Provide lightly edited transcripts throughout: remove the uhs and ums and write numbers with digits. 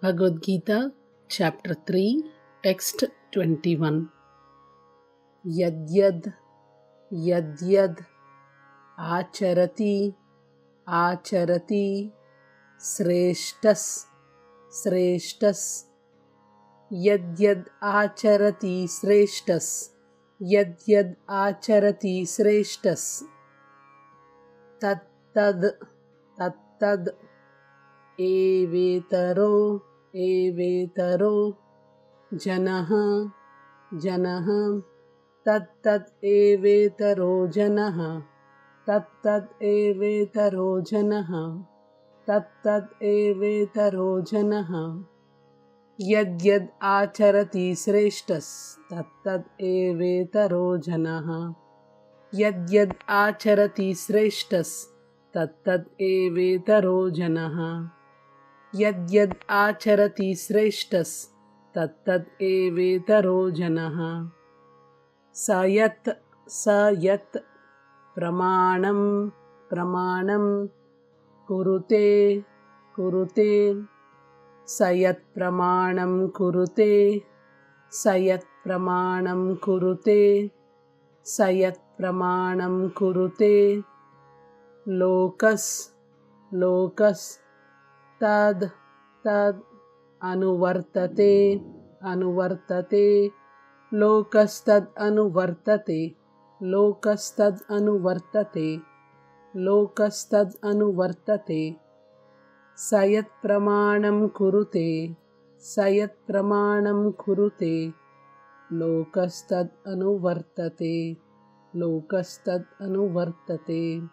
Bhagavad Gita, Chapter 3, Text 21. Yadyad Yadyad Acharati Acharati Sreshtas Sreshtas Yadyad Acharati Sreshtas Yadyad Acharati Sreshtas Tattad Tattad Evetaro Evetaro Janaha Janaha Tattat Evetaro Janaha Tattat Evetaro Janaha Tattat Evetaro Janaha Yadyad Acharati Sreshtas Tattat Evetaro Janaha Yadyad Acharati Sreshtas Tattat Evetaro Janaha Yadyad Acharati Sreshtas Tattat Evetaro Janaha Sayat Sayat Pramanam Pramanam Kurute Kurute Sayat Pramanam Kurute Sayat Pramanam Kurute Sayat Pramanam Kurute Lokas Lokas Tad Tad Anuvartate Anuvartate Lokastad Anuvartate Lokastad Anuvartate Lokastad Anuvartate Sayat Pramanam Kurute Sayat Pramanam Kurute Lokastad Anuvartate Lokastad Anuvartate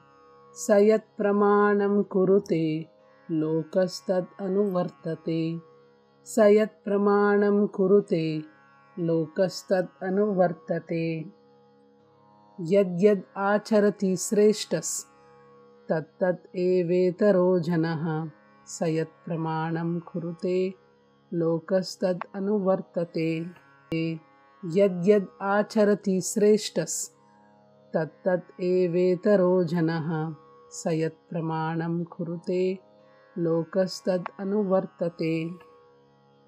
Sayat Pramanam Kurute Lokastad Anuvartate Sayat Pramanam Kurute Lokastad Anuvartate Yadyad Acharati Sreshtas Tattat Evetaro Janaha Sayat Pramanam Kurute Lokastad Anuvartate Yadyad Acharati Sreshtas Tattat Evetaro Janaha Sayat Pramanam Kurute Lokastad Anuvartate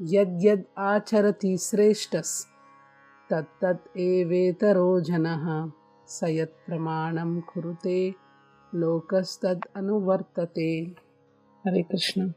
Yadyad Acharati Sreshtas Tattat Evetaro Janaha Sayat Pramanam Kurute Lokastad Anuvartate. Hare Krishna.